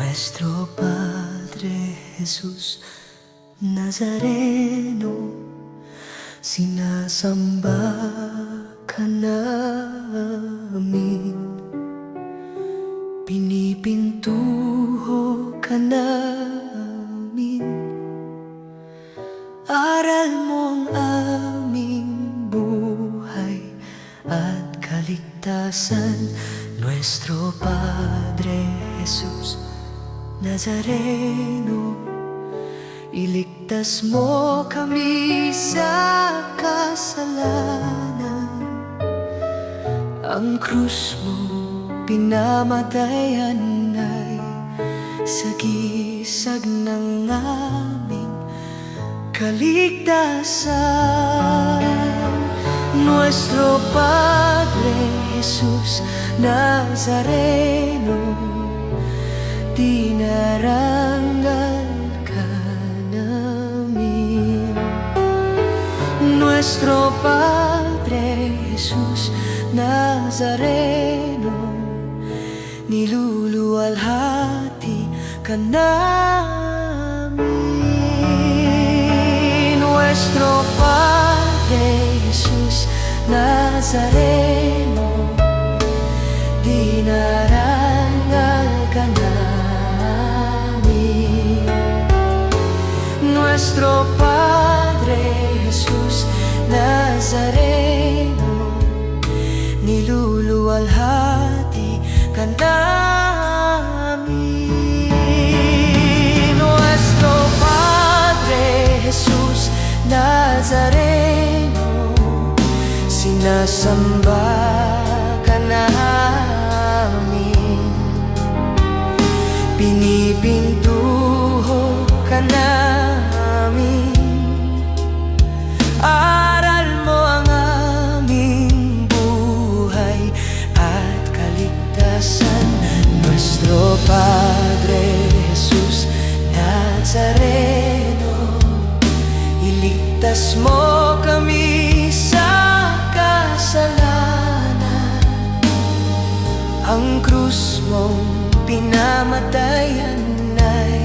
Nuestro Padre Jesús Nazareno, sinasamba ka namin, pinipintuho ka namin. Aral mo ang aming buhay at kaligtasan. Nuestro Padre Jesús Nazareno, iligtas mo kami sa kasalanan. Ang krus mo pinamatayan ay sagisag ng aming kaligtasan. Nuestro Padre Jesús Nazareno, dinarangal ka namin. Nuestro Padre Jesús Nazareno, niluluwalhati ka namin. Nuestro Padre Jesús Nazareno, dinarangal ka namin. Nuestro Padre Jesús Nazareno, niluluwalhati ka namin. Nuestro Padre Jesús Nazareno, sinasamba ka namin, pinipintuho ka namin. Aral mo ang aming buhay at kaligtasan. Nuestro Padre Jesús Nazareno, iligtas mo kami sa kasalanan. Ang krus mong pinamatayan ay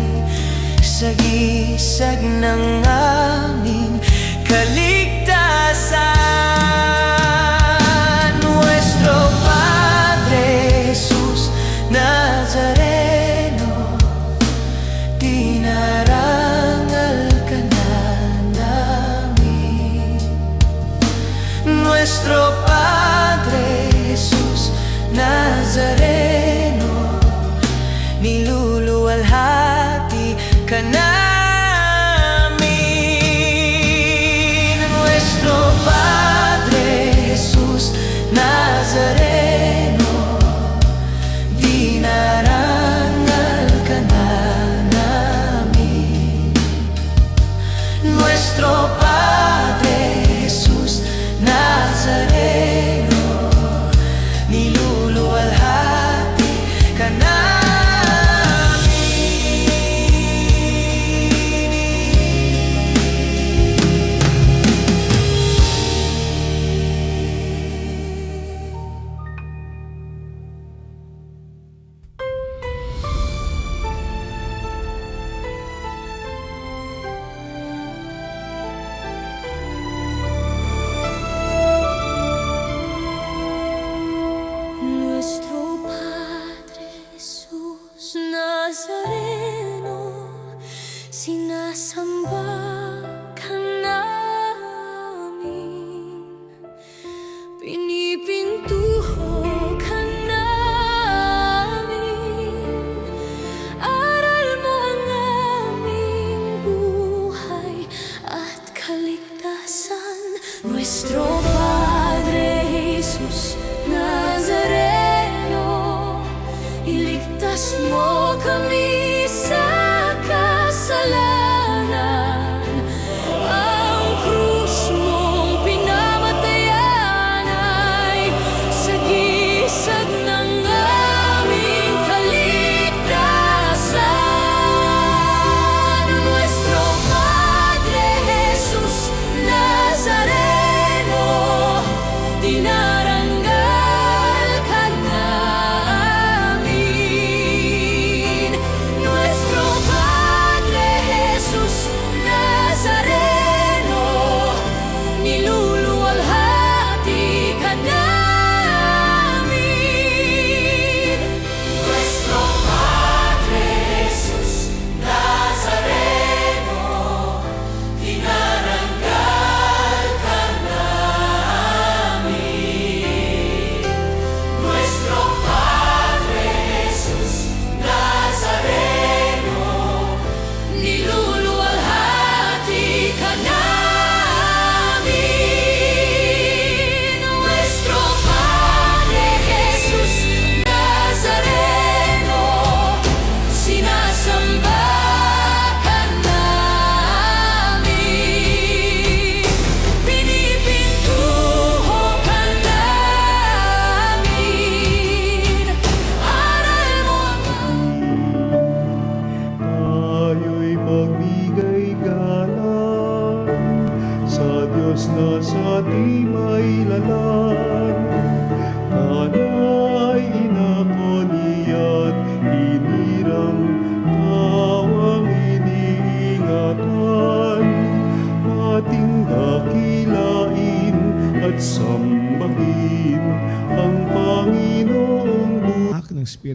sagisag ng aming kaligtasan. Nuestro Padre Jesús Nazareno, dinarangal ka na namin. Nuestro Padre Jesús Nazareno, niluluwalhati ka namin. Nuestro Padre Jesús Nazareno, dinarangal ka na namin. Nuestro Padre Jesús Nazareno, niluluwalhati ka namin. Nuestro Padre Jesús Nazareno, sinasamba ka namin, pinipintuho ka namin. Aral mo ang aming buhay at kaligtasan. Nuestro Padre Jesús Nazareno, iligtas mo kami sa kasalanan. Ang krus mong pinamatayan ay sagisag ng aming kaligtasan. Nuestro Padre Jesús Nazareno, dinarangal ka namin.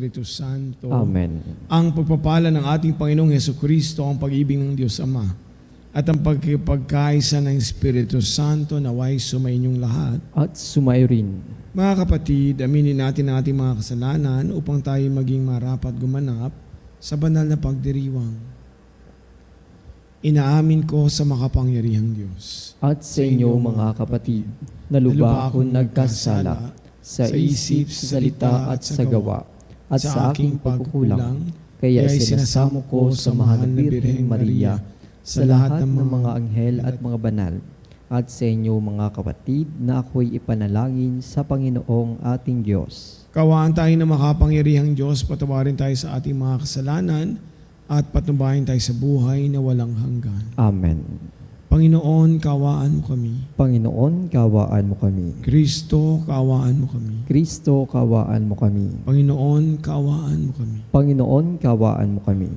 Espiritu Santo. Amen. Ang pagpapala ng ating Panginoong Hesukristo, ang pag-ibig ng Diyos Ama, at ang pagkipagkaisa ng Espiritu Santo naway sumainyong lahat. At sumayo rin. Mga kapatid, aminin natin ang ating mga kasalanan upang tayo maging marapat gumanap sa banal na pagdiriwang. Inaamin ko sa makapangyarihang Diyos At sa inyo mga kapatid, naluba akong nagkasala sa isip, sa salita at sa gawa, at sa aking pagkukulang, kaya sinasamo ko sa mahal na Birheng Maria, sa lahat ng mga anghel at mga banal, at sa inyo mga kapatid, na ako'y ipanalangin sa Panginoong ating Diyos. Kawaan tayo na makapangyarihang Diyos, patawarin tayo sa ating mga kasalanan at patnubayan tayo sa buhay na walang hanggan. Amen. Panginoon, kawaan mo kami. Panginoon, kawaan mo kami. Kristo, kawaan mo kami. Kristo, kawaan mo kami. Panginoon, kawaan mo kami. Panginoon, kawaan mo kami.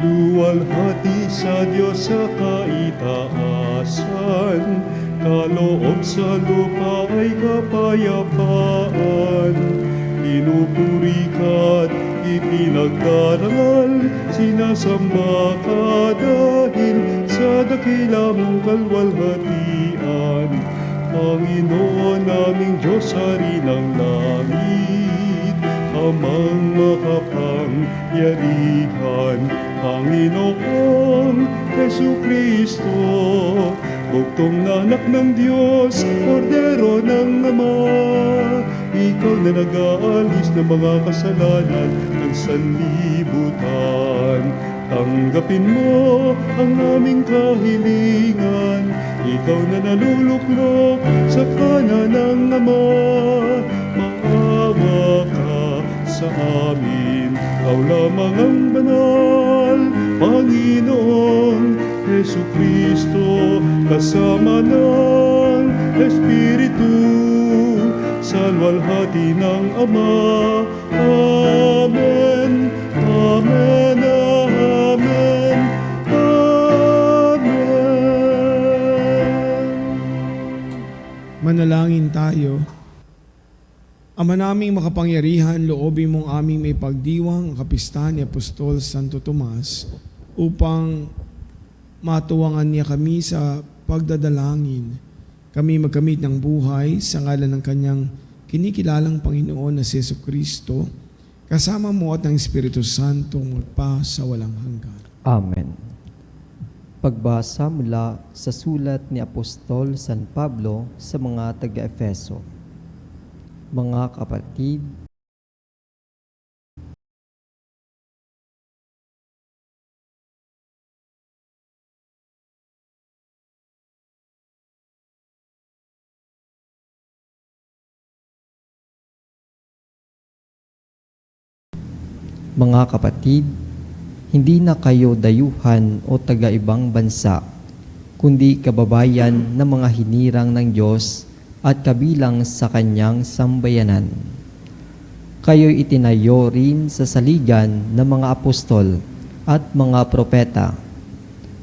Luwalhati sa Diyos sa kaitaasan, kaloob sa lupa ay kapayapaan. Pinupuri ka't ipinagdarangal, sinasamba ka dahil sa dakila mong kalwalhatian. Panginoon naming Diyos, Hari ng langit, Amang makapangyarihan, Panginoong Hesukristo, bugtong na anak ng Diyos, kordero ng Ama. Ikaw na nag-aalis ng mga kasalanan ng sanlibutan. Tanggapin mo ang aming kahilingan, ikaw na naluluklok sa kanan ng Ama. Maawa ka sa amin, ikaw lamang ang banal, Panginoong Hesukristo, kasama ng Espiritu, sa luwalhati ng Ama. Amen, Amen, Amen, Amen. Manalangin tayo. Ama naming makapangyarihan, loobin mong aming may pagdiwang ang kapistahan ni Apostol Santo Tomas upang matuwangan niya kami sa pagdadalangin. Kami magkamit ng buhay sa ngalan ng kanyang kinikilalang Panginoon na si Jesucristo, kasama mo at ng Espiritu Santo magpa sa walang hanggan. Amen. Pagbasa mula sa sulat ni Apostol San Pablo sa mga taga-Efeso. Mga kapatid, hindi na kayo dayuhan o taga-ibang bansa, kundi kababayan ng mga hinirang ng Diyos at kabilang sa kanyang sambayanan. Kayo'y itinayo rin sa saligan ng mga apostol at mga propeta,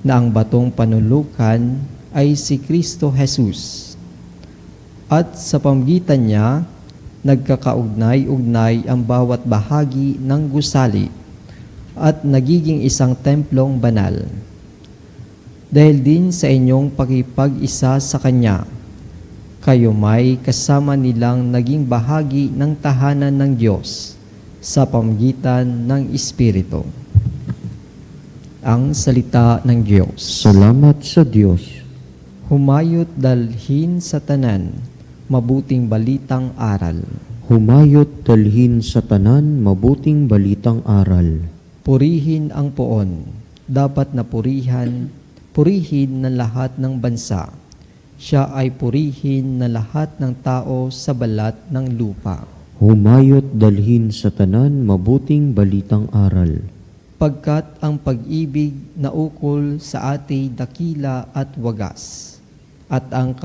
na ang batong panulukan ay si Kristo Jesus. At sa pamamagitan niya, nagkakaugnay-ugnay ang bawat bahagi ng gusali at nagiging isang templong banal. Dahil din sa inyong pakipag-isa sa Kanya, kayo may kasama nilang naging bahagi ng tahanan ng Diyos sa pamamagitan ng Espiritu. Ang salita ng Diyos. Salamat sa Diyos. Humayot dalhin sa tanan, mabuting balitang aral. Humayot dalhin sa tanan, mabuting balitang aral. Purihin ang poon, dapat na purihin ng lahat ng bansa. Siya ay purihin na lahat ng tao sa balat ng lupa. Humayot dalhin sa tanan, mabuting balitang aral. Pagkat ang pag-ibig na ukol sa ati dakila at wagas, at ang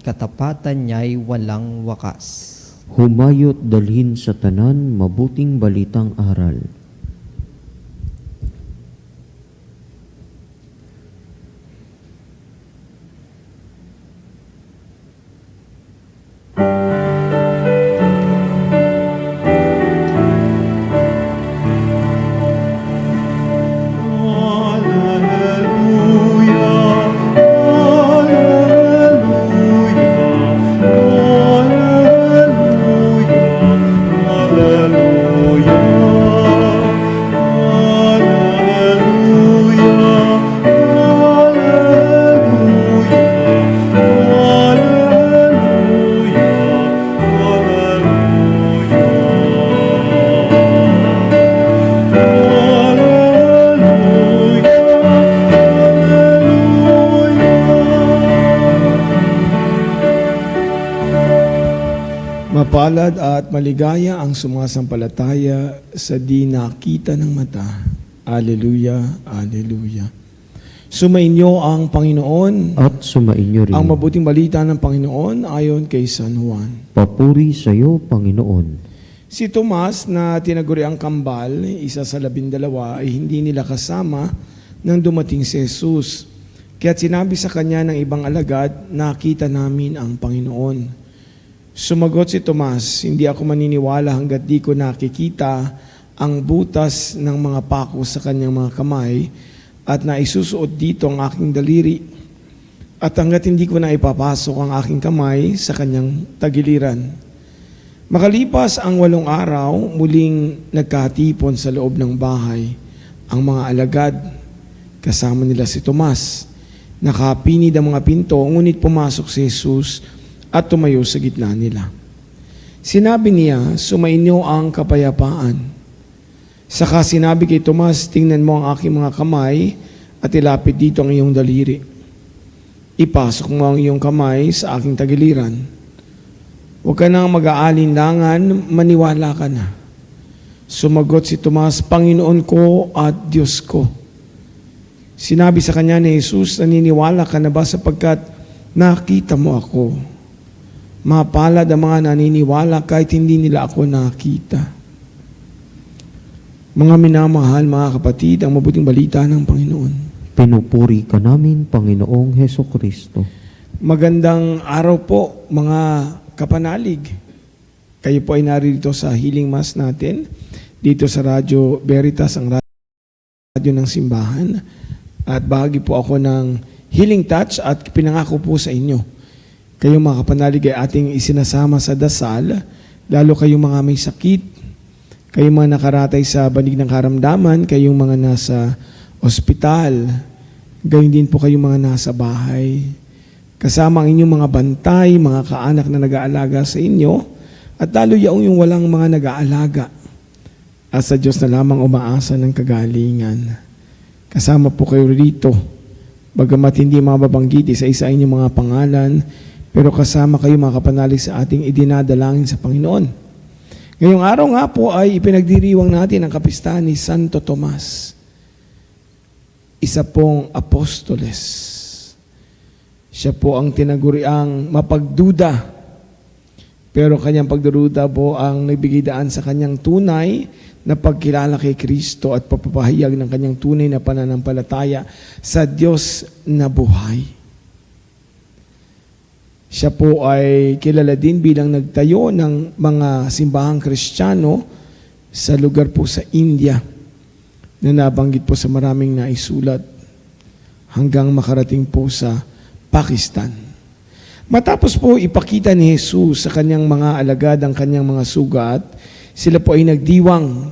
katapatan niya'y walang wakas. Humayot dalhin sa tanan, mabuting balitang aral. Mapalad at maligaya ang sumasampalataya sa di nakita ng mata. Alleluia, Alleluia. Sumainyo ang Panginoon. At sumainyo rin. Ang mabuting balita ng Panginoon ayon kay San Juan. Papuri sa iyo, Panginoon. Si Tomas na tinaguri ang kambal, isa sa 12, ay hindi nila kasama nang dumating si Jesus. Kaya't sinabi sa kanya ng ibang alagad, nakita namin ang Panginoon. Sumagot si Tomas, hindi ako maniniwala hanggat di ko nakikita ang butas ng mga pako sa kanyang mga kamay at naisusuot dito ang aking daliri at hanggat hindi ko na ipapasok ang aking kamay sa kanyang tagiliran. Makalipas ang 8 araw, muling nagkatipon sa loob ng bahay ang mga alagad. Kasama nila si Tomas. Nakapinid ang mga pinto, ngunit pumasok si Jesus at tumayo sa gitna nila. Sinabi niya, sumainyo ang kapayapaan. Saka sinabi kay Tomas, tingnan mo ang aking mga kamay at ilapit dito ang iyong daliri. Ipasok mo ang iyong kamay sa aking tagiliran. Huwag ka nang mag-aalinlangan, maniwala ka na. Sumagot si Tomas, Panginoon ko at Diyos ko. Sinabi sa kanya ni Jesus, naniniwala ka na ba sapagkat nakita mo ako? Mapalad ang mga naniniwala kahit hindi nila ako nakita. Mga minamahal, mga kapatid, ang mabuting balita ng Panginoon. Pinupuri ka namin, Panginoong Heso Kristo. Magandang araw po, mga kapanalig. Kayo po ay narito sa Healing Mass natin, dito sa Radyo Veritas, ang radyo ng simbahan. At bahagi po ako ng Healing Touch at pinangako po sa inyo. Kayong mga kapanalig ay ating isinasama sa dasal, lalo kayong mga may sakit, kayong mga nakaratay sa banig ng karamdaman, kayong mga nasa ospital, gayon din po kayong mga nasa bahay. Kasama ang inyong mga bantay, mga kaanak na nag-aalaga sa inyo, at lalo yung walang mga nag-aalaga. At sa Diyos na lamang umaasa ng kagalingan. Kasama po kayo rito, bagamat hindi mababanggit sa isa inyong mga pangalan, pero kasama kayo mga kapanalig sa ating idinadalangin sa Panginoon. Ngayong araw nga po ay ipinagdiriwang natin ang kapistahan ni Santo Tomas. Isa pong apostoles. Siya po ang tinaguriang mapagduda. Pero kanyang pagduruda po ang nagbigay daan sa kanyang tunay na pagkilala kay Kristo at papapahayag ng kanyang tunay na pananampalataya sa Diyos na buhay. Siya po ay kilala din bilang nagtayo ng mga simbahang Kristiyano sa lugar po sa India na nabanggit po sa maraming naisulat hanggang makarating po sa Pakistan. Matapos po ipakita ni Jesus sa kanyang mga alagad ang kanyang mga sugat, sila po ay nagdiwang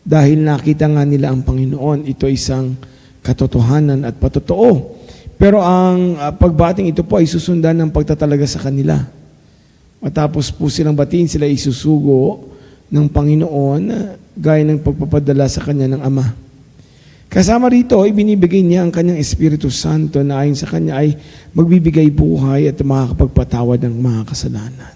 dahil nakita nga nila ang Panginoon. Ito ay isang katotohanan at patotoo. Pero ang pagbating ito po ay susundan ng pagtatalaga sa kanila. Matapos po silang batiin, sila isusugo ng Panginoon gaya ng pagpapadala sa kanya ng Ama. Kasama rito, ibinibigay niya ang kanyang Espiritu Santo na ayon sa kanya ay magbibigay buhay at makakapagpatawad ng mga kasalanan.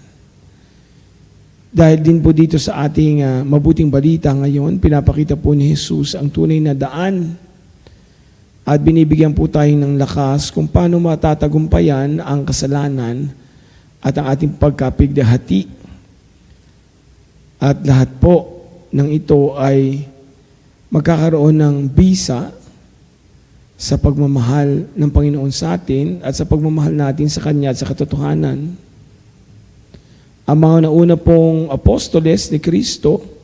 Dahil din po dito sa ating mabuting balita ngayon, pinapakita po ni Jesus ang tunay na daan at binibigyan po tayo ng lakas kung paano matatagumpayan ang kasalanan at ang ating pagkapigdahati. At lahat po ng ito ay magkakaroon ng bisa sa pagmamahal ng Panginoon sa atin at sa pagmamahal natin sa Kanya at sa katotohanan. Ang mga nauna pong apostoles ni Kristo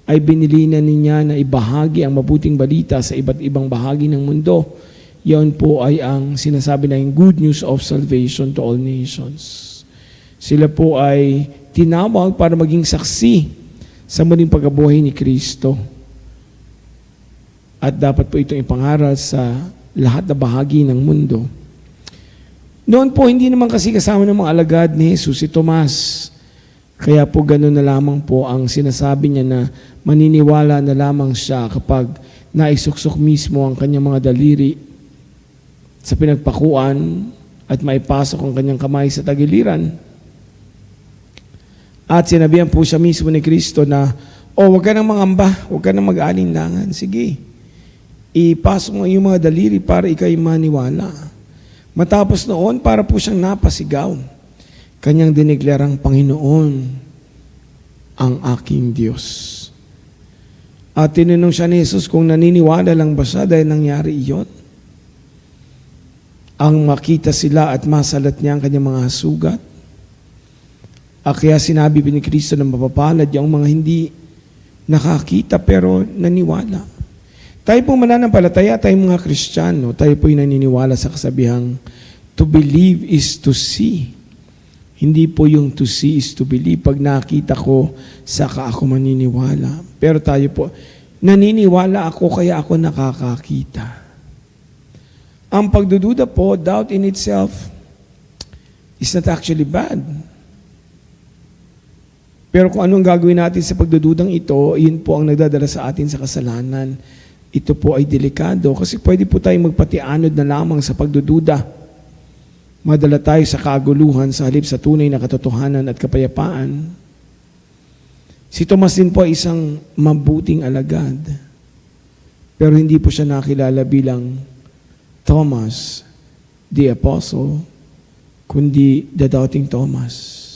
ay binilinan niya na ibahagi ang mabuting balita sa iba't ibang bahagi ng mundo. Yan po ay ang sinasabi na yung good news of salvation to all nations. Sila po ay tinawag para maging saksi sa muling pagkabuhay ni Kristo. At dapat po itong ipangaral sa lahat na bahagi ng mundo. Noon po, hindi naman kasi kasama ng mga alagad ni Jesus si Tomas. Kaya po gano'n na lamang po ang sinasabi niya na maniniwala na lamang siya kapag naisuksok mismo ang kanyang mga daliri sa pinagpakuan at maipasok ang kanyang kamay sa tagiliran. At sinabihan po siya mismo ni Kristo na, huwag ka nang mangamba, huwag ka nang mag-alinlangan. Sige, ipasok mo yung mga daliri para ikay maniwala. Matapos noon, para po siyang napasigaw. Kanyang dineklarang, Panginoon, ang aking Diyos. At tinanong siya ni Jesus kung naniniwala lang ba siya dahil nangyari iyon. Ang makita sila at masalat niya ang kanyang mga sugat. At kaya sinabi ni Kristo na mapapalad yung mga hindi nakakita pero naniwala. Tayo po mananampalataya, tayong mga Kristiyano, tayo po'y naniniwala sa kasabihang, to believe is to see. Hindi po yung to see is to believe. Pag nakita ko, saka ako maniniwala. Pero tayo po, naniniwala ako kaya ako nakakakita. Ang pagdududa po, doubt in itself, is not actually bad. Pero kung anong gagawin natin sa pagdududang ito, yun po ang nagdadala sa atin sa kasalanan. Ito po ay delikado kasi pwede po tayong magpatianod na lamang sa pagdududa. Madala tayo sa kaguluhan sa halip sa tunay na katotohanan at kapayapaan. Si Tomas din po ay isang mabuting alagad. Pero hindi po siya nakilala bilang Thomas, the Apostle, kundi the doubting Thomas.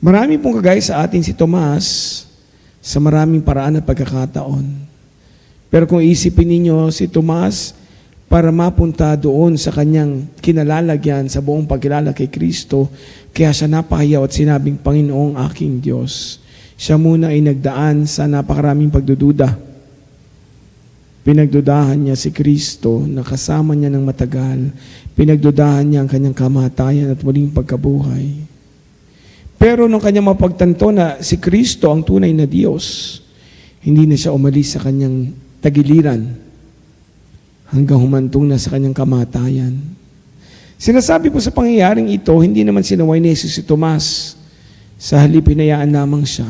Marami pong kagaya sa atin si Tomas sa maraming paraan at pagkakataon. Pero kung isipin ninyo si Tomas, para mapunta doon sa kanyang kinalalagyan sa buong pagkilala kay Kristo, kaya siya napahiyaw at sinabing, Panginoong aking Diyos. Siya muna ay nagdaan sa napakaraming pagdududa. Pinagdudahan niya si Kristo na kasama niya ng matagal. Pinagdudahan niya ang kanyang kamatayan at muling pagkabuhay. Pero nung kanyang mapagtanto na si Kristo ang tunay na Diyos, hindi na siya umalis sa kanyang tagiliran hanggang humantong na sa kanyang kamatayan. Sinasabi po sa pangyayaring ito, hindi naman sinaway ni Jesus si Tomas. Sa halip, hinayaan lamang siya.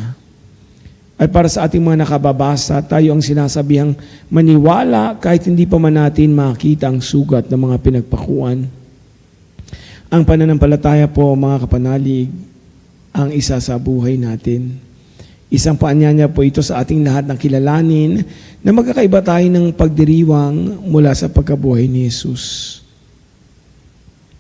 At para sa ating mga nakababasa, tayo ang sinasabihang maniwala kahit hindi pa man natin makita ang sugat ng mga pinagpakuan. Ang pananampalataya po, mga kapanalig, ang isa sa buhay natin. Isang paanyaya po ito sa ating lahat ng kilalanin na magkakaiba tayo ng pagdiriwang mula sa pagkabuhay ni Jesus.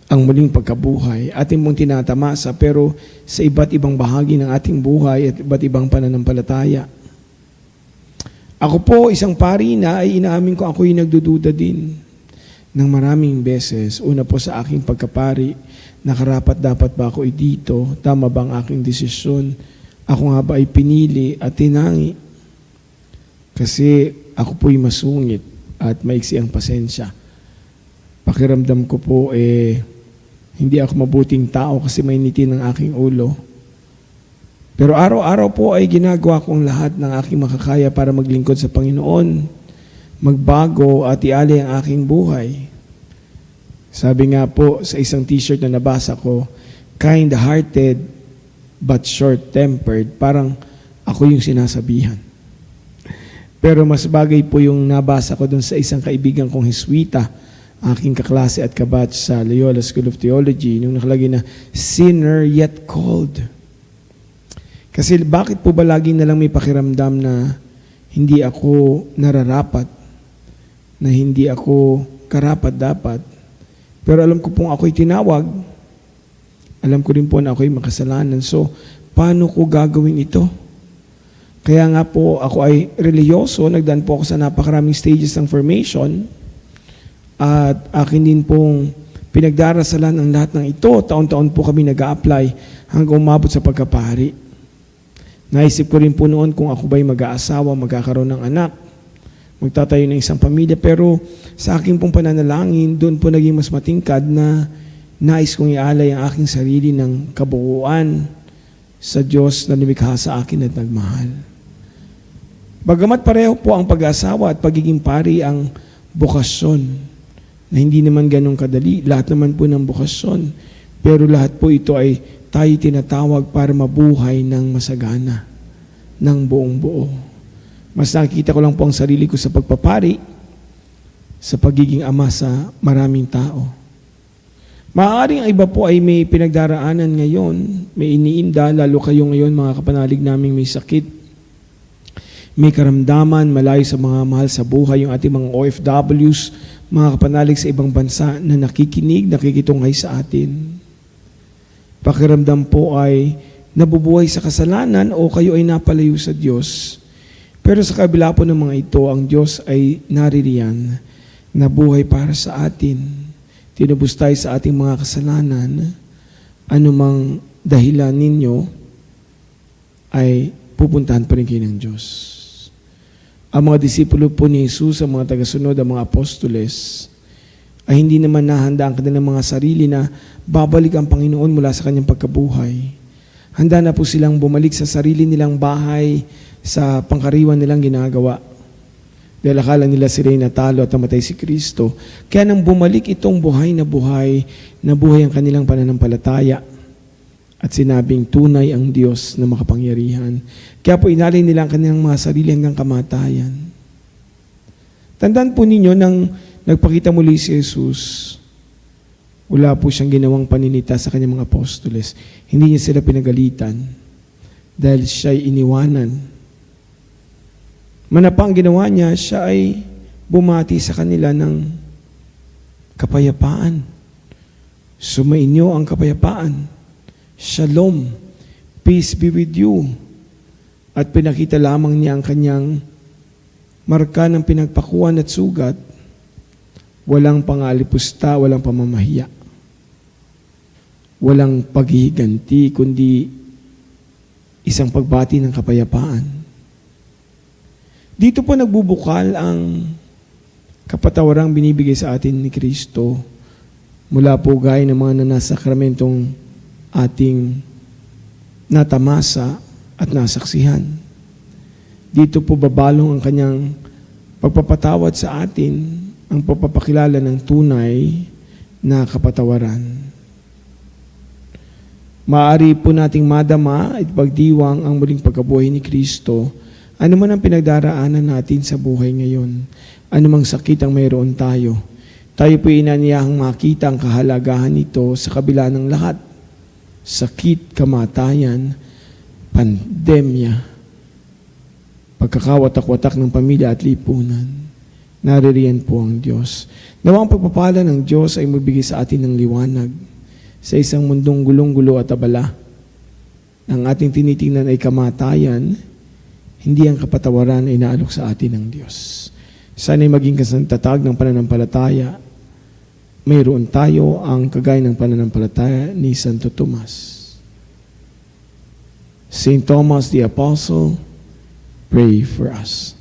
Ang muling pagkabuhay, ating mong tinatamasa pero sa iba't ibang bahagi ng ating buhay at iba't ibang pananampalataya. Ako po, isang pari na ay inaamin ko ako'y nagdududa din ng maraming beses. Una po sa aking pagkapari, nakarapat dapat ba ako dito? Tama ba ang aking desisyon? Ako nga ba ay pinili at tinangi? Kasi ako po'y masungit at maiksi ang pasensya. Pakiramdam ko po hindi ako mabuting tao kasi mainitin ang aking ulo. Pero araw-araw po ay ginagawa ko ang lahat ng aking makakaya para maglingkod sa Panginoon, magbago at ialay ang aking buhay. Sabi nga po sa isang t-shirt na nabasa ko, kind-hearted but short-tempered, parang ako yung sinasabihan. Pero mas bagay po yung nabasa ko dun sa isang kaibigan kong Heswita, aking kaklase at kabatch sa Loyola School of Theology, nung nakalagay na, sinner yet called. Kasi bakit po ba lagi na lang may pakiramdam na hindi ako nararapat, na hindi ako karapat-dapat, pero alam ko pong ako'y tinawag, alam ko rin po na ako'y makasalanan. So, paano ko gagawin ito? Kaya nga po, ako ay reliyoso. Nagdaan po ako sa napakaraming stages ng formation. At akin din pong pinagdarasalan ang lahat ng ito. Taon-taon po kami nag-a-apply hanggang umabot sa pagkapari. Naisip ko rin po noon kung ako ba'y mag-aasawa, magkakaroon ng anak, magtatayo ng isang pamilya. Pero sa aking pong pananalangin, doon po naging mas matingkad na nais kong ialay ang aking sarili ng kabuuan sa Diyos na lumikha sa akin at nagmahal. Bagamat pareho po ang pag-asawa at pagiging pari ang bukasyon, na hindi naman ganun kadali, lahat naman po ng bukasyon, pero lahat po ito ay tayo tinatawag para mabuhay ng masagana, ng buong buo. Mas nakikita ko lang po ang sarili ko sa pagpapari, sa pagiging ama sa maraming tao. Maaaring ang iba po ay may pinagdaraanan ngayon, may iniinda, lalo kayo ngayon mga kapanalig naming may sakit, may karamdaman, malayo sa mga mahal sa buhay, yung ating mga OFWs, mga kapanalig sa ibang bansa na nakikinig, nakikitunghay sa atin. Pakiramdam po ay nabubuhay sa kasalanan o kayo ay napalayo sa Diyos. Pero sa kabila po ng mga ito, ang Diyos ay naririyan na buhay para sa atin. Tinubos tayo sa ating mga kasalanan, anumang dahilan ninyo ay pupuntahan pa rin kayo ng Diyos. Ang mga disipulo po ni Jesus, ang mga tagasunod, ang mga apostoles, ay hindi naman nahanda ang kanilang mga sarili na babalik ang Panginoon mula sa kanyang pagkabuhay. Handa na po silang bumalik sa sarili nilang bahay, sa pangkariwan nilang ginagawa. Dahil akala nila sila ay natalo at namatay si Kristo. Kaya nang bumalik itong buhay na buhay ang kanilang pananampalataya. At sinabing tunay ang Diyos na makapangyarihan. Kaya po inalay nila ang kanilang mga sarili hanggang kamatayan. Tandaan po ninyo nang nagpakita muli si Jesus, wala po siyang ginawang paninita sa kanyang mga apostoles. Hindi niya sila pinagalitan dahil siya'y iniwanan. Manapa ang ginawa niya, siya ay bumati sa kanila ng kapayapaan. Sumainyo ang kapayapaan. Shalom, peace be with you. At pinakita lamang niya ang kanyang marka ng pinagpakuan at sugat. Walang pangalipusta, walang pamamahiya. Walang paghihiganti, kundi isang pagbati ng kapayapaan. Dito po nagbubukal ang kapatawarang binibigay sa atin ni Kristo mula po gaya ng mga nanasakramentong ating natamasa at nasaksihan. Dito po babalong ang kanyang pagpapatawad sa atin, ang pagpapakilala ng tunay na kapatawaran. Maaari po nating madama at pagdiwang ang muling pagkabuhay ni Kristo. Ano man ang pinagdaraanan natin sa buhay ngayon, anumang sakit ang mayroon tayo, tayo po inaniyahang makita ang kahalagahan nito sa kabila ng lahat. Sakit, kamatayan, pandemya, pagkakawatak-watak ng pamilya at lipunan. Naririyan po ang Diyos. Nawang pagpapala ng Diyos ay mabigay sa atin ng liwanag sa isang mundong gulong-gulo at abala. Ang ating tinitingnan ay kamatayan, hindi ang kapatawaran ay naalok sa atin ng Diyos. Sana'y maging kasantatag ng pananampalataya. Mayroon tayo ang kagaya ng pananampalataya ni Santo Tomas. Saint Thomas the Apostle, pray for us.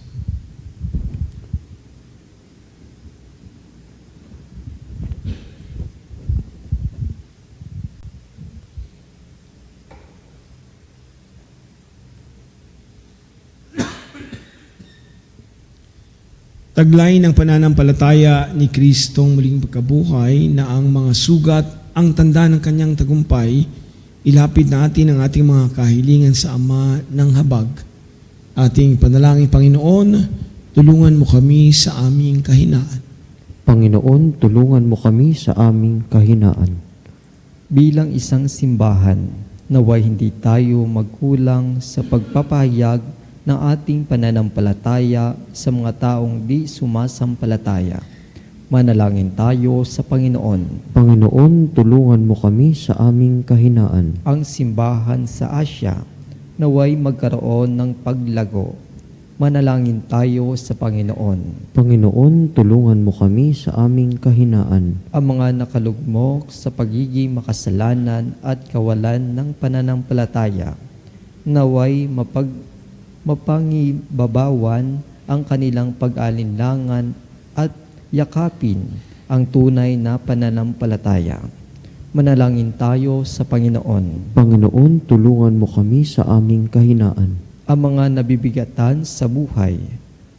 Taglay ng pananampalataya ni Kristong muling pagkabuhay na ang mga sugat, ang tanda ng kanyang tagumpay, ilapit natin ang ating mga kahilingan sa Ama ng habag. Ating panalangin, Panginoon, tulungan mo kami sa aming kahinaan. Panginoon, tulungan mo kami sa aming kahinaan. Bilang isang simbahan, naway hindi tayo magkulang sa pagpapahayag ng ating pananampalataya sa mga taong di sumasampalataya. Manalangin tayo sa Panginoon. Panginoon, tulungan mo kami sa aming kahinaan. Ang simbahan sa Asya, naway magkaroon ng paglago. Manalangin tayo sa Panginoon. Panginoon, tulungan mo kami sa aming kahinaan. Ang mga nakalugmok sa pagiging makasalanan at kawalan ng pananampalataya, naway mapangibabawan ang kanilang pag-alinlangan at yakapin ang tunay na pananampalataya. Manalangin tayo sa Panginoon. Panginoon, tulungan mo kami sa aming kahinaan. Ang mga nabibigatan sa buhay,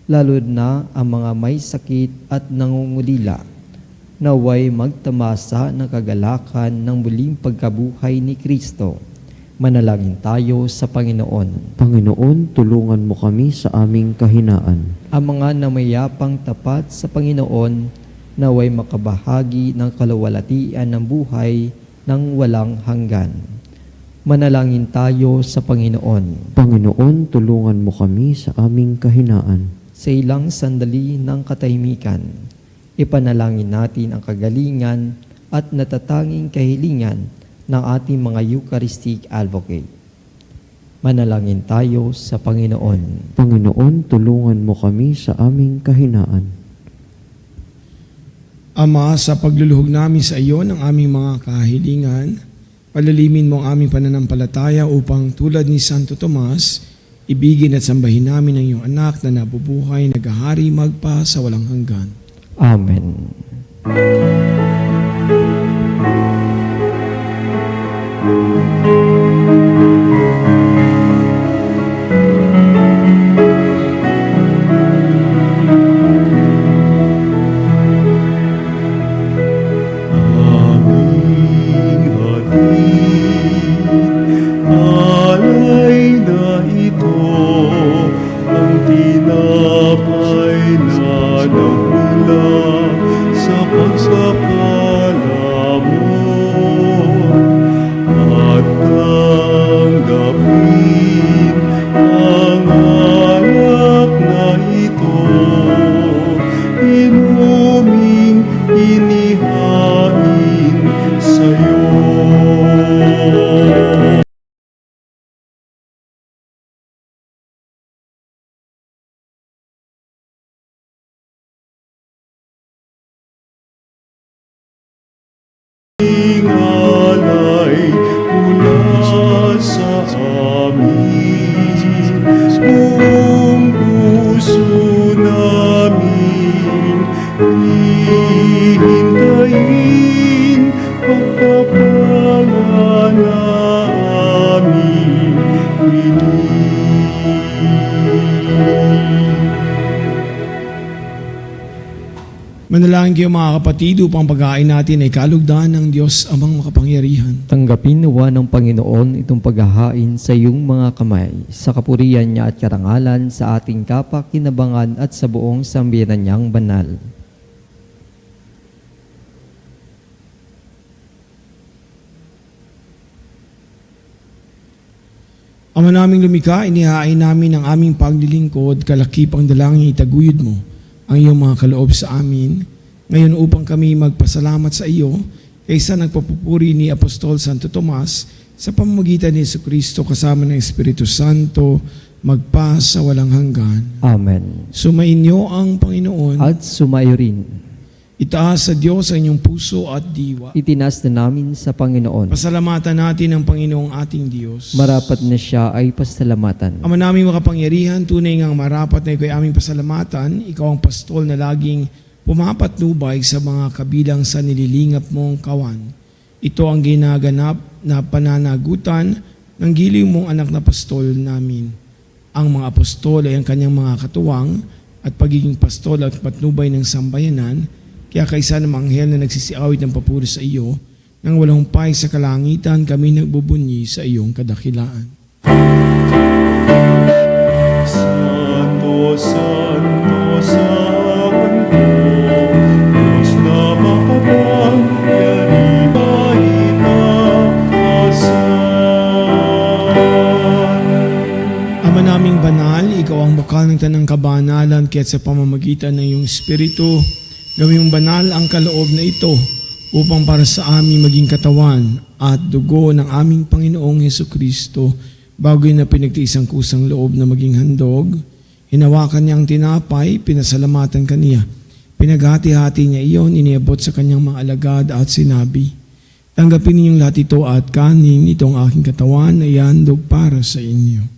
lalo na ang mga may sakit at nangungulila, naway magtamasa ng kagalakan ng muling pagkabuhay ni Kristo. Manalangin tayo sa Panginoon. Panginoon, tulungan mo kami sa aming kahinaan. Ang mga namayapang tapat sa Panginoon, naway makabahagi ng kaluwalhatian ng buhay ng walang hanggan. Manalangin tayo sa Panginoon. Panginoon, tulungan mo kami sa aming kahinaan. Sa ilang sandali ng katahimikan, ipanalangin natin ang kagalingan at natatanging kahilingan ng ating mga Eucharistic Advocate. Manalangin tayo sa Panginoon. Panginoon, tulungan mo kami sa aming kahinaan. Ama, sa pagluluhog namin sa iyo ng aming mga kahilingan, palalimin mo ang aming pananampalataya upang tulad ni Santo Tomas, ibigin at sambahin namin ang iyong anak na nabubuhay, naghahari magpa sa walang hanggan. Amen. Aming hatid, alay na ito, ang tinapay na nagmula sa pagsapala mo. At tanggapin ang alak na ito, inuming inihain sa'yo. Alay mula sa amin, buong puso namin hihintayin pagpapala na aming Manalangin kayo mga kapatid upang pagkain natin ay kalugdan ng Diyos amang makapangyarihan. Tanggapin nawa ng Panginoon itong paghahain sa iyong mga kamay, sa kapurihan niya at karangalan sa ating kapakinabangan at sa buong sambayanan niyang banal. Ama naming lumikha, inihain namin ang aming paglilingkod, kalakip ang dalangin itaguyod mo ang iyong mga kaloob sa amin. Ngayon upang kami magpasalamat sa iyo, kaysa nagpapupuri ni Apostol Santo Tomas sa pamamagitan ni Jesucristo kasama ng Espiritu Santo, magpa sa walang hanggan. Amen. Sumainyo ang Panginoon. At sumayo rin. Itaas sa Diyos ang inyong puso at diwa. Itinas na namin sa Panginoon. Pasalamatan natin ang Panginoong ating Diyos. Marapat na siya ay pasalamatan. Ama naming makapangyarihan, tunay ngang marapat na ikaw ay aming pasalamatan. Ikaw ang pastol na laging pumapatnubay sa mga kabilang sa nililingap mong kawan. Ito ang ginaganap na pananagutan ng giliw mong anak na pastol namin. Ang mga apostol ay ang kanyang mga katuwang at pagiging pastol at patnubay ng sambayanan. Kaya kaysa ng mga anghel na nagsisiawit ng papuri sa iyo, nang walang humpay sa kalangitan, kami nagbubunyi sa iyong kadakilaan. Santo, Santo sa kanto, Diyos na makapangyari maitaasan. Ama naming banal, ikaw ang bukal ng tanang kabanalan, kaya't sa pamamagitan ng iyong Espiritu, gawing banal ang kaloob na ito upang para sa amin maging katawan at dugo ng aming Panginoong Hesukristo, bago na pinagtiisang kusang loob na maging handog. Hinawakan niya ang tinapay, pinasalamatan kaniya. Pinaghati-hati niya iyon, iniabot sa kanyang mga alagad at sinabi, tanggapin ninyong lahat ito at kanin, itong aking katawan na ihandog para sa inyo.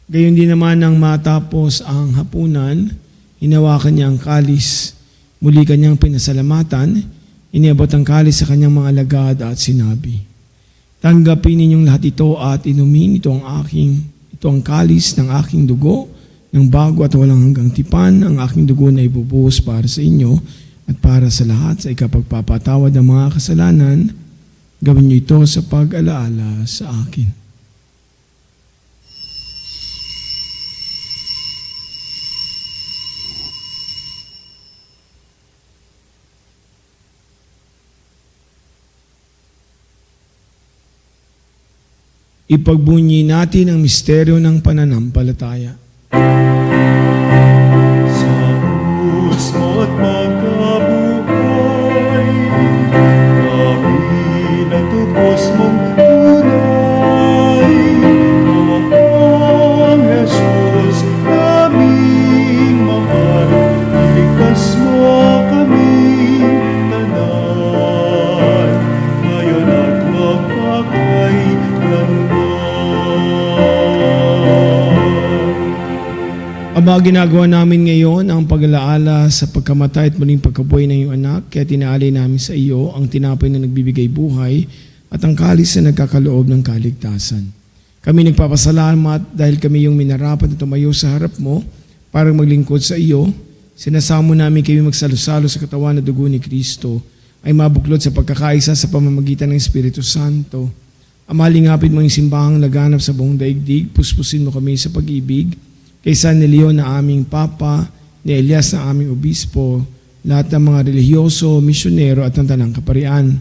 Gayon din naman nang matapos ang hapunan, hinawakan niya ang kalis, muli kanyang pinasalamatan, iniabot ang kalis sa kanyang mga alagad at sinabi, tanggapin ninyong lahat ito at inumin, ito ang kalis ng aking dugo, ng bago at walang hanggang tipan, ang aking dugo na ibubuhos para sa inyo at para sa lahat sa ikapagpapatawad ng mga kasalanan. Gawin niyo ito sa pag-alaala sa akin. Ipagbunyi natin ang misteryo ng pananampalataya. Sa krus mo't pagkabuhay, kami natubos mong tunay. Ang Jesus naming mahal, iligtas mo kaming tanan, ngayon at magpakailanman. Aba, ginagawa namin ngayon ang pag-alaala sa pagkamatay at muling pagkabuhay ng iyong anak, kaya tinaalay namin sa iyo ang tinapay na nagbibigay buhay at ang kalis na nagkakaloob ng kaligtasan. Kami nagpapasalamat dahil kami yung minarapat na tumayo sa harap mo para maglingkod sa iyo. Sinasamo namin kayo magsalo-salo sa katawan na dugo ni Kristo ay mabuklod sa pagkakaisa sa pamamagitan ng Espiritu Santo. Amalingapin mo yung simbahang laganap sa buong daigdig, puspusin mo kami sa pag-ibig, kay San Leon na aming Papa, ni Elias na aming Obispo, lahat ng mga relihiyoso, misyonero at ng Tanang Kaparian.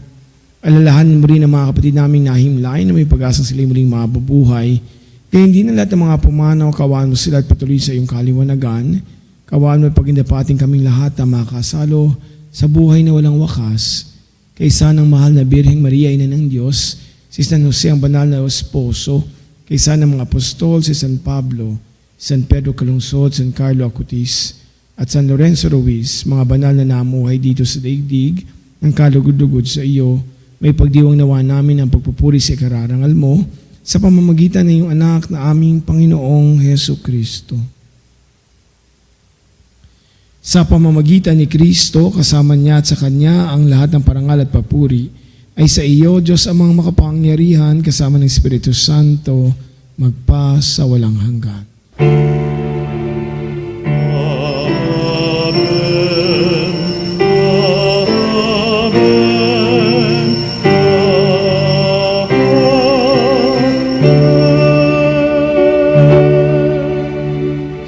Alalahanin mo rin ang mga kapatid naming nahimlay na may pag-asang sila muling mabubuhay. Kaya hindi na lahat ng mga pumanaw, kawaan mo sila at patuloy sa iyong kaliwanagan. Kawaan mo pagindapating kaming lahat na makasalo sa buhay na walang wakas. Kay San ang mahal na Birheng Maria, Ina ng Diyos, si San Jose ang banal na esposo, kay San ang mga apostol, si San Pablo, San Pedro Calungsod, San Carlo Acutis, at San Lorenzo Ruiz, mga banal na namuhay dito sa daigdig, ng kalugod-lugod sa iyo, may pagdiwang nawa namin ang pagpupuri sa ikararangal mo, sa pamamagitan ng iyong anak na aming Panginoong Heso Kristo. Sa pamamagitan ni Kristo, kasama niya at sa Kanya ang lahat ng parangal at papuri, ay sa iyo, Diyos amang makapangyarihan, kasama ng Espiritu Santo, magpa sa walang hanggan.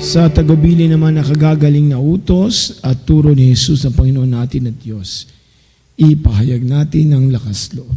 Sa tagubilin naman na kagagaling na utos at turo ni Jesus ang Panginoon natin at Diyos, ipahayag natin ang lakas loob.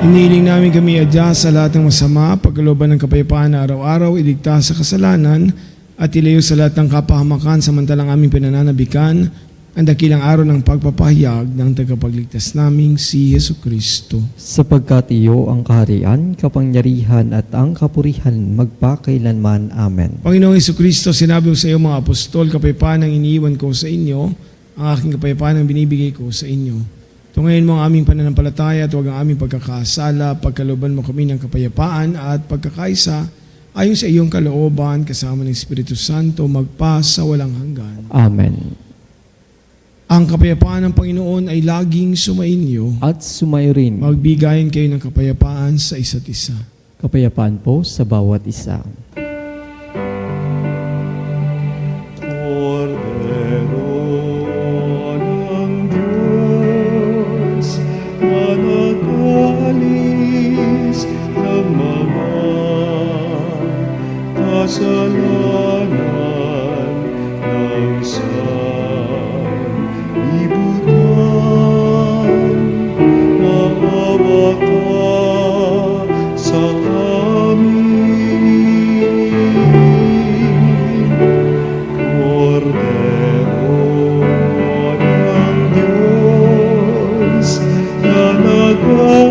Iniling namin kami adya sa lahat ng masama, pagkalooban ng kapayapaan na araw-araw, iligtas sa kasalanan, at ilayo sa lahat ng kapahamakan samantalang aming pinananabikan ang dakilang araw ng pagpapahayag ng tagapagligtas naming si Yesu Kristo. Sapagkat iyo ang kaharian, kapangyarihan at ang kapurihan magpakailanman. Amen. Panginoong Yesu Kristo, sinabi mo sa iyo mga apostol, kapayapaan ang iniiwan ko sa inyo, ang aking kapayapaan ang binibigay ko sa inyo. Tungayin mo ang aming pananampalataya at huwag ang aming pagkakasala, pagkalooban mo kami ng kapayapaan at pagkakaisa, ayon sa iyong kalooban, kasama ng Espiritu Santo, magpa sa walang hanggan. Amen. Ang kapayapaan ng Panginoon ay laging sumainyo. At sumayo rin Magbigayan kayo ng kapayapaan sa isa't isa. kapayapaan po sa bawat isa. Cordero ng Diyos, na nag-alis ng mga kasalanan ng sanlibutan, maawa ka sa amin. Cordero ng Diyos, na nag-alis ng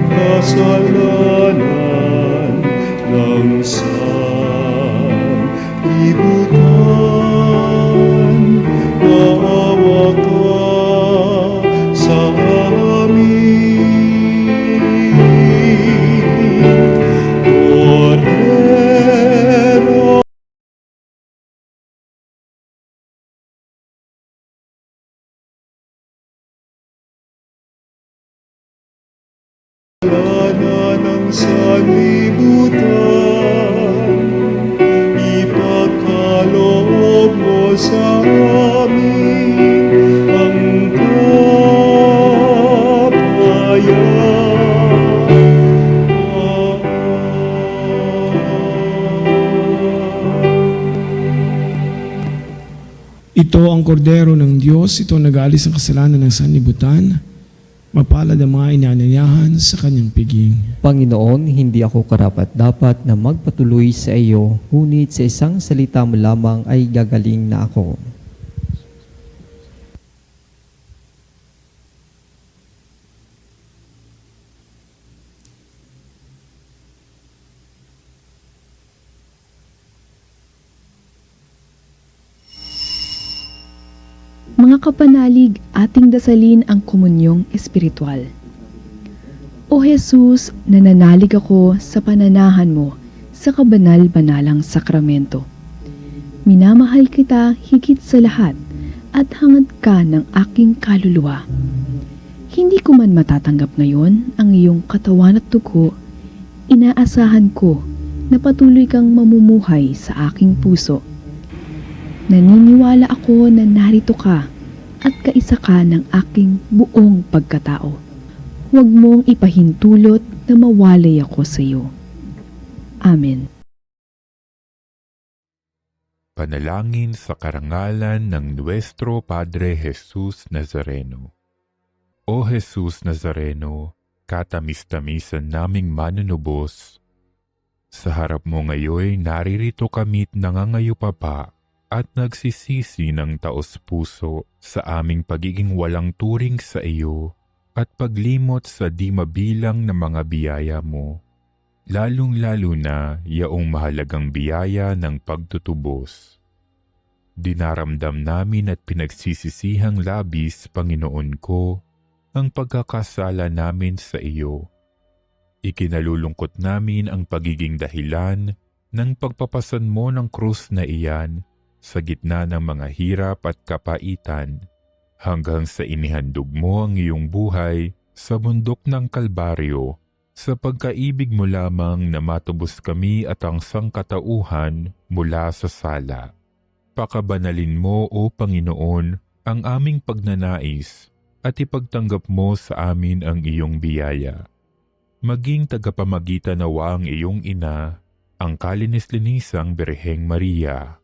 mga kasalanan ng sanlibutan, maawa ka sa amin. Cordero kasalanan ng sanlibutan, ipagkaloob mo sa amin ang kapayapaan. Ito ang kordero ng Diyos, ito ang nag-aalis ng kasalanan ng sanlibutan. Mapalad ang mga inanyayahan sa kanyang piging. Panginoon, hindi ako karapat-dapat na magpatuloy sa iyo, ngunit sa isang salita mo lamang ay gagaling na ako. Mga kapanalig, ating dasalin ang komunyong espiritual. O Jesus, nananalig ako sa pananahan mo sa kabanal-banalang sakramento. Minamahal kita higit sa lahat at hangad ka ng aking kaluluwa. Hindi ko man matatanggap ngayon ang iyong katawan at dugo, inaasahan ko na patuloy kang mamumuhay sa aking puso. Naniniwala ako na narito ka at kaisa ka ng aking buong pagkatao. Huwag mong ipahintulot na mawalay ako sa iyo. Amen. Panalangin sa karangalan ng Nuestro Padre Jesus Nazareno. O Jesus Nazareno, katamis-tamisan naming manunubos, sa harap mo ngayoy naririto kami't nangangayupapa at nagsisisi ng taos-puso sa aming pagiging walang turing sa iyo at paglimot sa di mabilang na mga biyaya mo, lalong-lalo na yaong mahalagang biyaya ng pagtutubos. Dinaramdam namin at pinagsisisihang labis, Panginoon ko, ang pagkakasala namin sa iyo. Ikinalulungkot namin ang pagiging dahilan ng pagpapasan mo ng krus na iyan sa gitna ng mga hirap at kapaitan, hanggang sa inihandog mo ang iyong buhay sa bundok ng Kalbaryo, sa pagkaibig mo lamang na matubos kami at ang sangkatauhan mula sa sala. Pakabanalin mo, O Panginoon, ang aming pagnanais at ipagtanggap mo sa amin ang iyong biyaya. Maging tagapamagitan nawa ang iyong ina, ang kalinis-linisang Birheng Maria.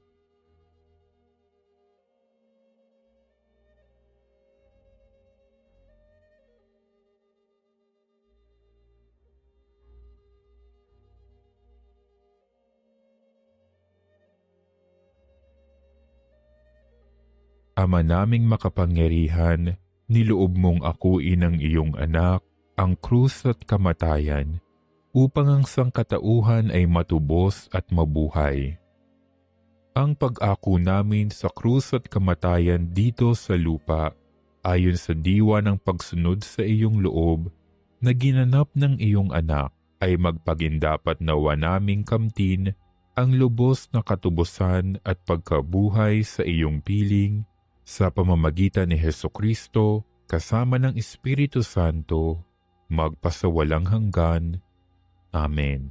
Ama naming makapangyarihan, niloob mong akuin ang iyong anak, ang krus at kamatayan, upang ang sangkatauhan ay matubos at mabuhay. Ang pag-ako namin sa krus at kamatayan dito sa lupa, ayon sa diwa ng pagsunod sa iyong loob, na ginanap ng iyong anak, ay magpagindapat nawa naming kamtin ang lubos na katubusan at pagkabuhay sa iyong piling, sa pamamagitan ni Hesukristo, kasama ng Espiritu Santo, magpasawalang hanggan. Amen.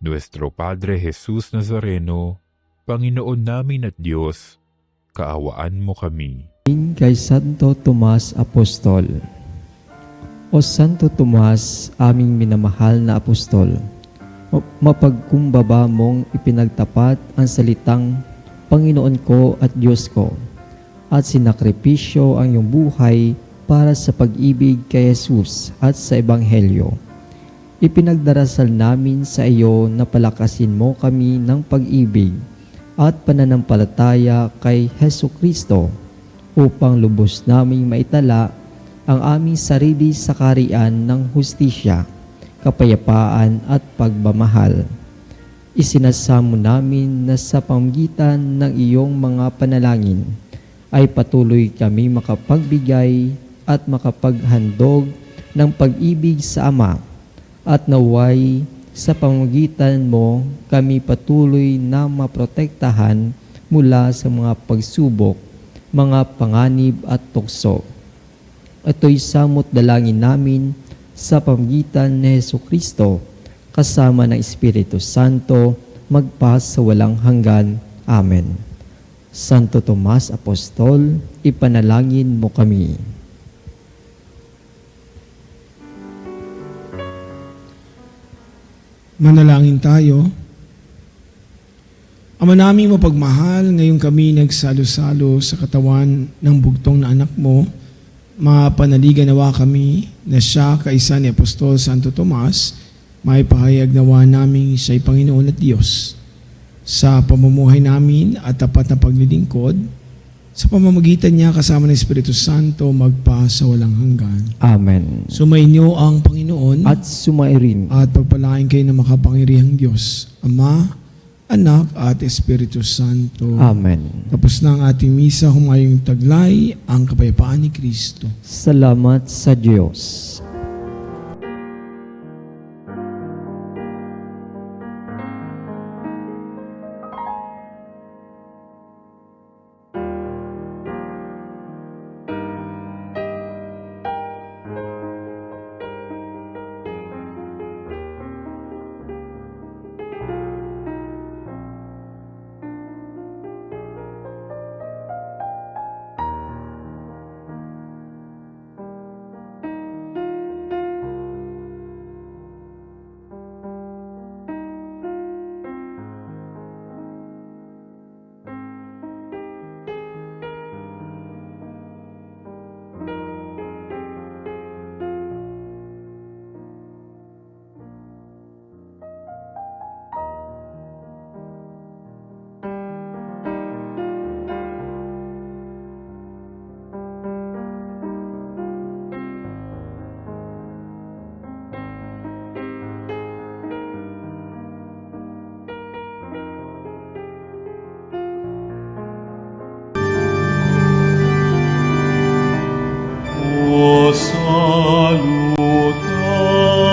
Nuestro Padre Jesus Nazareno, Panginoon namin at Diyos, kaawaan mo kami. Kay Santo Tomas Apostol. O Santo Tomas, aming minamahal na apostol, mapagkumbaba mong ipinagtapat ang salitang Panginoon ko at Diyos ko, at sinakripisyo ang iyong buhay para sa pag-ibig kay Jesus at sa Ebanghelyo. Ipinagdarasal namin sa iyo na palakasin mo kami ng pag-ibig at pananampalataya kay Hesukristo upang lubos naming maitala ang aming sarili sa kaharian ng hustisya, kapayapaan at pagmamahal. Isinasamo namin na sa pamamagitan ng iyong mga panalangin ay patuloy kami makapagbigay at makapaghandog ng pag-ibig sa Ama, at naway sa pamamagitan mo kami patuloy na maprotektahan mula sa mga pagsubok, mga panganib at tukso. Ito'y samot dalangin namin sa pamamagitan ni Hesukristo, kasama ng Espiritu Santo, magpa sa walang hanggan. Amen. Santo Tomas Apostol, ipanalangin mo kami. Manalangin tayo. Ama naming mapagmahal, ngayon kami nagsalo-salo sa katawan ng bugtong na anak mo. Mapanaligan nawa kami na siya, kaisa ni Apostol Santo Tomas, may pahayag nawa namin siya'y Panginoon at Diyos sa pamumuhay namin at tapat na paglilingkod, sa pamamagitan niya kasama ng Espiritu Santo magpa sa walang hanggan. Amen. Sumainyo ang Panginoon At sumairin. at pagpalain kayo ng makapangyarihang Diyos, Ama, Anak at Espiritu Santo. Amen. Tapos na ang ating misa, humayong taglay ang kapayapaan ni Kristo. Salamat sa Diyos.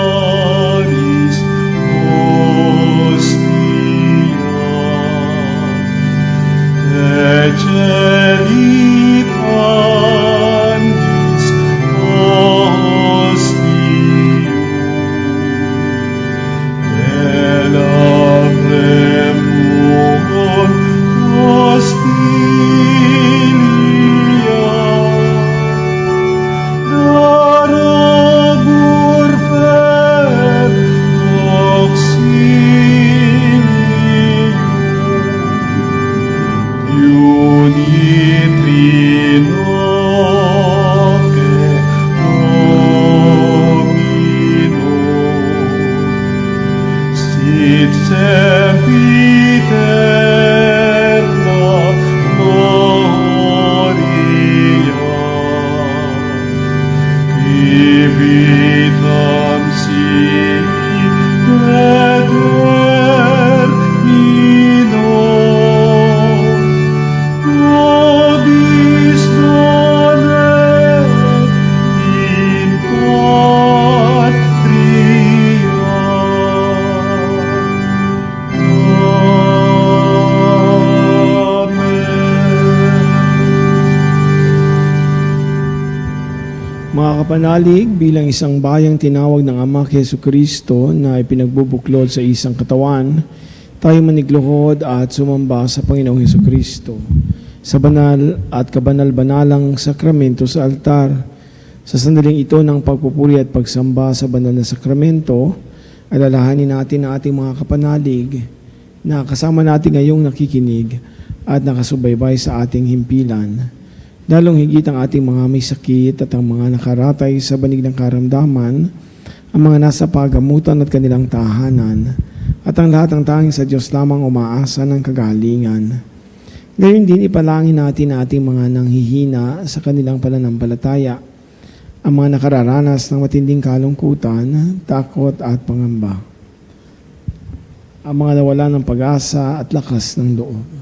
Salutaris hostia, Celitanis hostia, Elabremur hostilia, Darabur feb auxilium, unitri Mga kapanalig, bilang isang bayang tinawag ng Ama kay Jesucristo na ipinagbubuklod sa isang katawan, tayo manigluhod at sumamba sa Panginoong Jesucristo sa banal at kabanal-banalang sakramento sa altar. Sa sandaling ito ng pagpupuri at pagsamba sa banal na sakramento, alalahanin natin ang ating mga kapanalig na kasama natin ngayong nakikinig at nakasubaybay sa ating himpilan. Lalong higit ang ating mga may sakit at ang mga nakaratay sa banig ng karamdaman, ang mga nasa pagamutan at kanilang tahanan, at ang lahat ng tanging sa Diyos lamang umaasa ng kagalingan. Gayon din ipalangin natin ang ating mga nanghihina sa kanilang pananampalataya, ang mga nakararanas ng matinding kalungkutan, takot at pangamba, ang mga nawala ng pag-asa at lakas ng loob.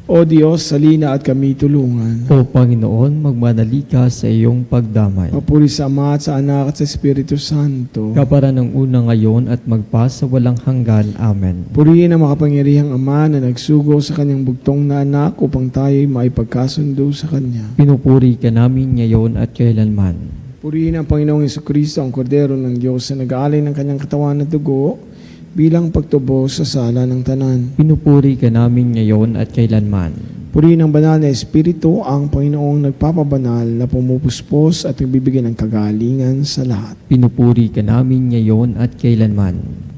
O Diyos, salina at kami tulungan. O Panginoon, magmadali ka sa iyong pagdamay. Papuri sa Ama at sa Anak at sa Espiritu Santo. Kapara ng una ngayon at magpasa walang hanggan. Amen. Purihin ang makapangyarihang Ama na nagsugo sa kanyang bugtong na anak upang tayo'y maipagkasundo sa Kanya. Pinupuri ka namin ngayon at kailanman. Purihin ang Panginoong Jesucristo, ang Kordero ng Diyos na nag-aalay ng kanyang katawan at dugo bilang pagtubos sa sala ng tanan. Pinupuri ka namin ngayon at kailanman. Purihin ang banal na Espiritu, ang Panginoong nagpapabanal na pumupuspos at nagbibigay ng kagalingan sa lahat. Pinupuri ka namin ngayon at kailanman.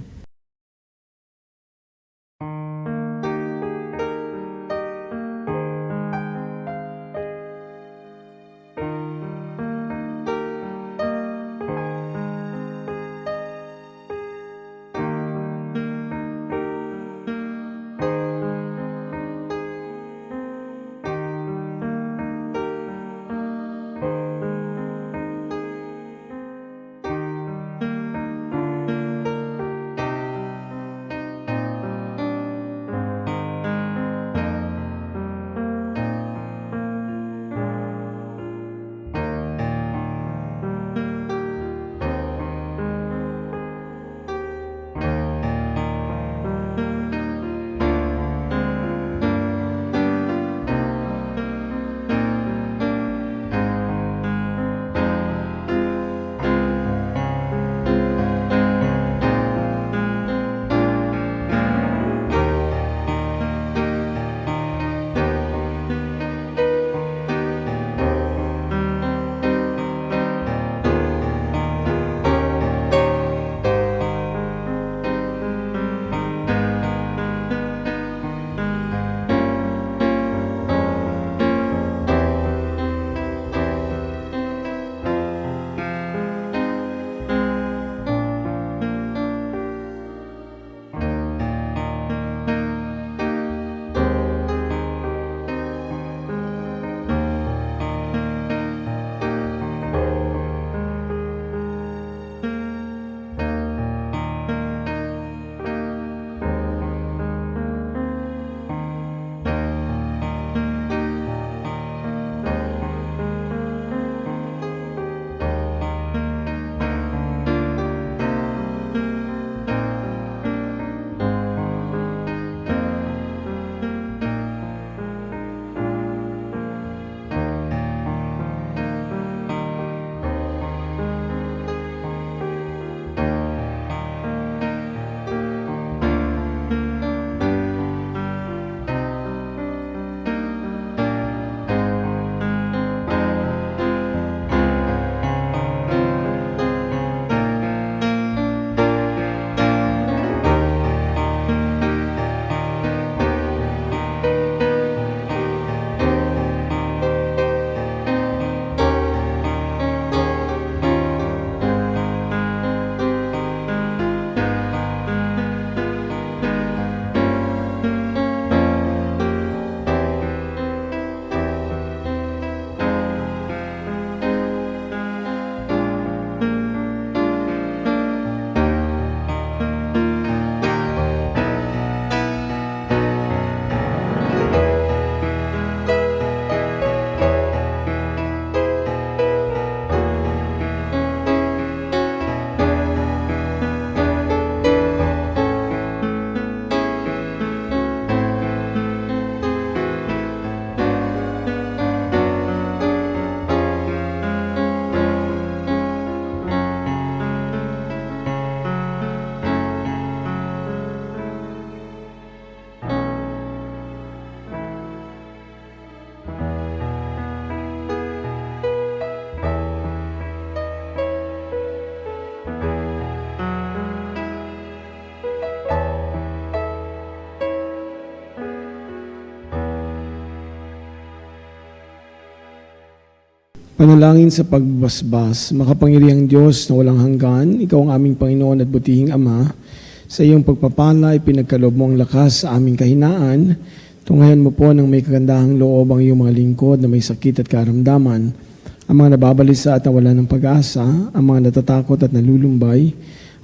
Panalangin sa pagbasbas, makapangyarihang Diyos na walang hanggan, Ikaw ang aming Panginoon at butihing Ama. Sa iyong pagpapala, ipinagkaloob mo ang lakas sa aming kahinaan. Tunghayan mo po ng may kagandahang loob ang iyong mga lingkod na may sakit at karamdaman, ang mga nababalisa at nawala ng pag-asa, ang mga natatakot at nalulumbay,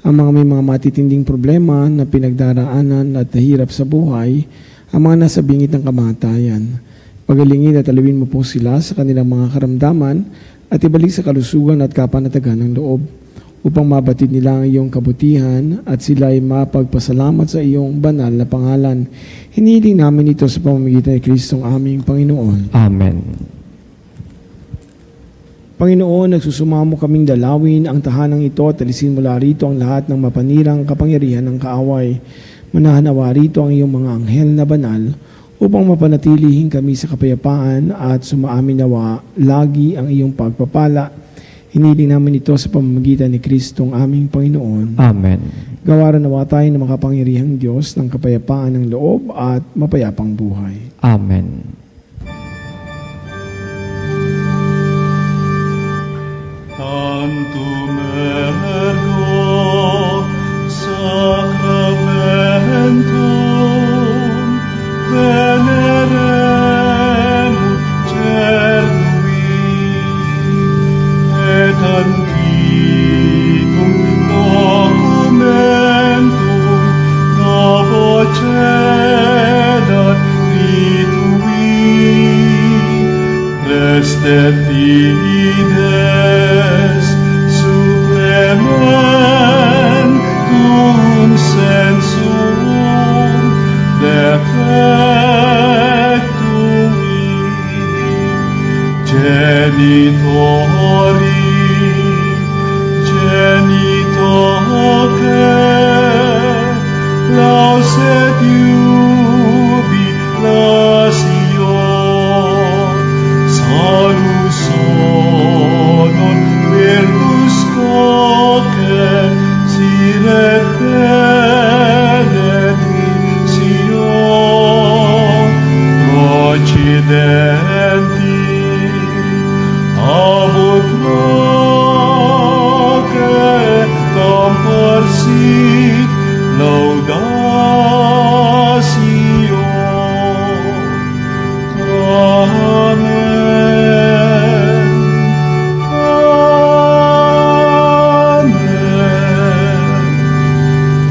ang mga may mga matitinding problema na pinagdaraanan at nahirap sa buhay, ang mga nasa bingit ng kamatayan. Pagalingin at alawin mo po sila sa kanilang mga karamdaman at ibalik sa kalusugan at kapanatagan ng loob upang mabatid nila ang iyong kabutihan at sila ay mapagpasalamat sa iyong banal na pangalan. Hinihiling namin ito sa pamamagitan ni Kristong aming Panginoon. Amen. Panginoon, nagsusumamo kaming dalawin ang tahanang ito at alisin mula rito ang lahat ng mapanirang kapangyarihan ng kaaway. Manahanawa rito ang iyong mga anghel na banal upang mapanatilihin kami sa kapayapaan at sumaamin nawa lagi ang iyong pagpapala. Hiniling namin ito sa pamamagitan ni Kristong aming Panginoon. Amen. Gawaran nawa tayo ng makapangyarihang Diyos ng kapayapaan ng loob at mapayapang buhay. Amen. Tantum ergo sacramentum veneremur cernui et antiquum documentum novo cedat ritui prestet fides suprementum sensum defectui genitori genitoque lauset jubilatio salus honor virtus coque sine benedictio procidenti abut noce comporsit laudatio. Amen.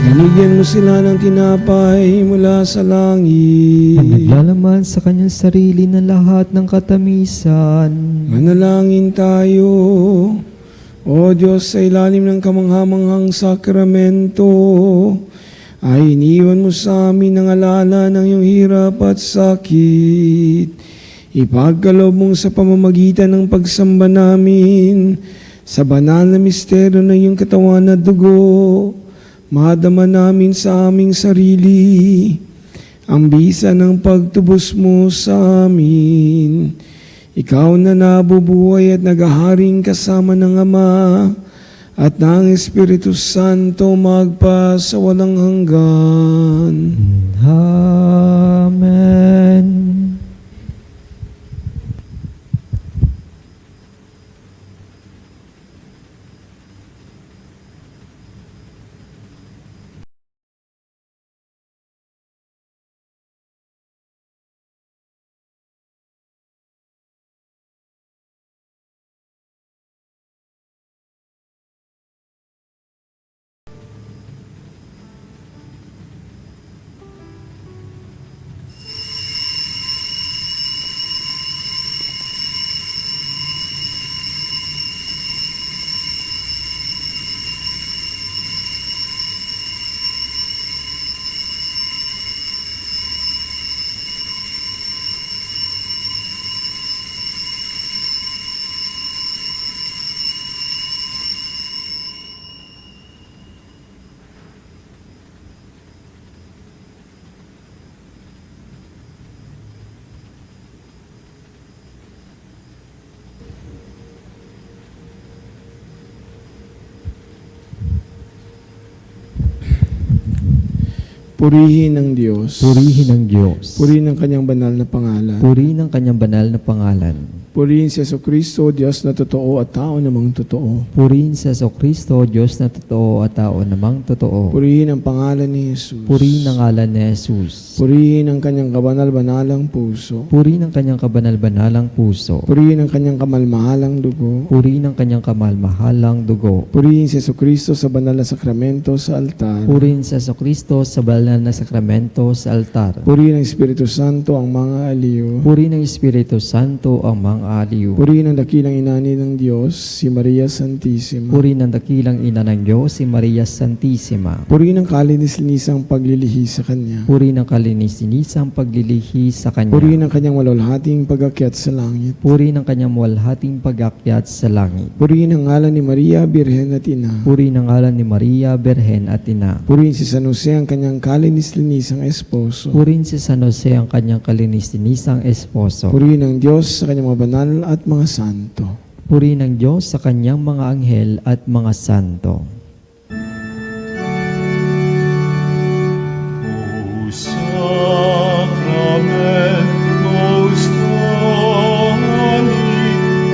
Binigyan mo sila ng tinapay mula sa langit. Ang naglalaman sa kanyang sarili ng lahat ng katamisan. Manalangin tayo. O Diyos, sa ilalim ng kamanghamanghang sakramento, ay iniwan mo sa amin ang alala ng iyong hirap at sakit. Ipagkaloob mong sa pamamagitan ng pagsamba namin sa banal na misteryo ng iyong katawan at dugo, madama namin sa aming sarili ang bisa ng pagtubos mo sa amin. Ikaw na nabubuhay at naghaharing kasama ng Ama at ng Espiritu Santo magpa sa walang hanggan. Amen. Purihin ng Diyos. Purihin ng Diyos. Purihin ang kanyang banal na pangalan. Purihin ang kanyang banal na pangalan. Purihin si Jesucristo, Diyos na totoo at tao namang totoo. Purihin si Jesucristo, Diyos na totoo at tao namang totoo. Purihin ang pangalan ni Jesus. Purihin ang ngalan ni Jesus. Purihin ang kanyang kabanal-banalang puso. Purihin ang kanyang kabanal-banalang puso. Purihin ang kanyang kamalmahalang dugo. Purihin ang kanyang kamalmahalang dugo. Purihin si Jesucristo sa banal na sakramento sa altar. Purihin si Jesucristo sa banal na sakramento sa altar. Purihin ng Espiritu Santo ang mga aliw. Purihin ng Espiritu Santo ang mga aliw. Purihin ang dakilang inani ng Diyos, si Maria Santissima. Purihin ang dakilang ina ng Diyos, si Maria Santissima. Purihin ang kalinis-linisang paglilihi sa Kanya. Purihin ang kalinis-linisang paglilihi sa Kanya. Purihin ang kanyang walwalhating pag-akyat sa langit. Purihin ang kanyang walhating pag-akyat sa langit. Purihin ang ngalan ni Maria, Birhen at Ina. Purihin ang ngalan ni Maria, Berhen at Ina. Purihin si San Jose ang kanyang kalinis-linisang esposo. Purihin si San Jose ang kanyang kalinis-linisang esposo. Purihin ang Diyos sa kanyang mga banal at mga santo. Purihin ang Diyos sa kanyang mga anghel at mga santo. O Sacrament most holy,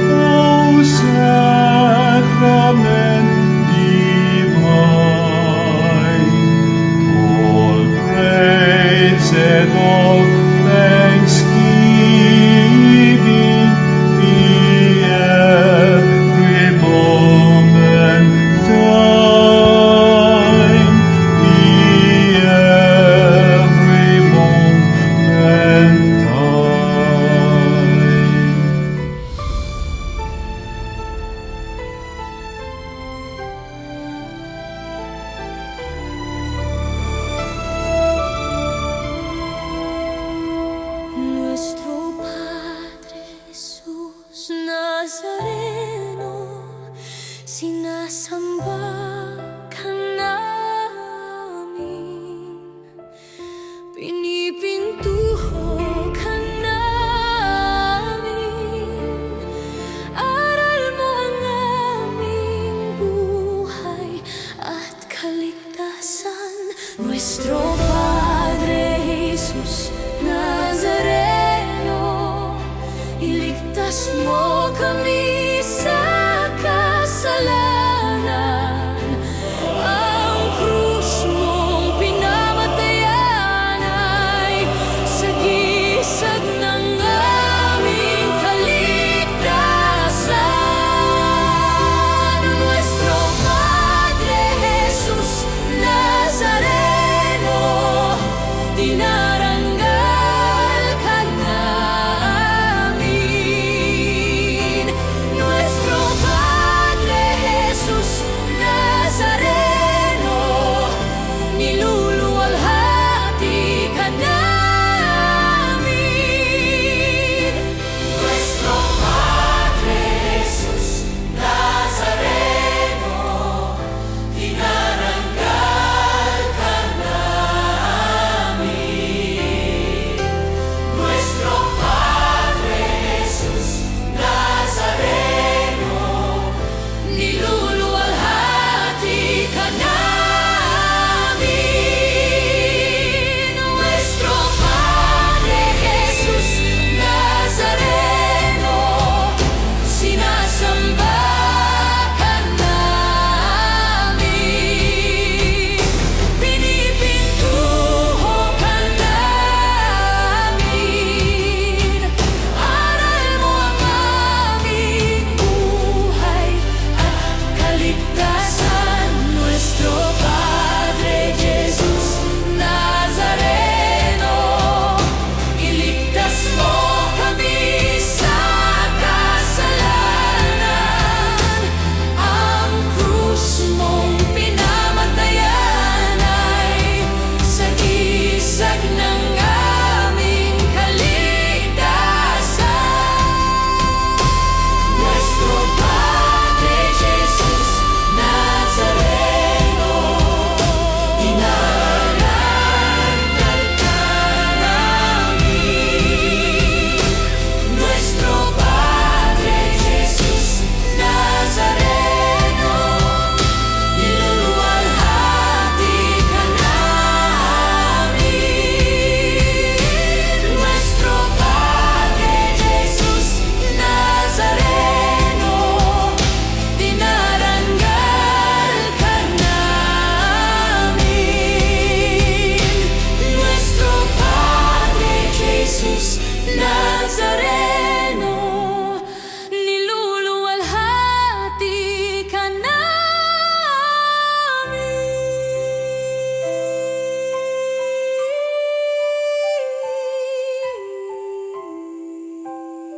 O Sacrament divine, all praise and all thanksgiving be every moment thine, be every moment thine. Nuestro Padre Jesús Nazareno, sinasamba ka namin, pinipintuho ka namin, aral mo ang aming buhay at kaligtasan. Nuestro Padre Jesus Nazareno, iligtas mo kami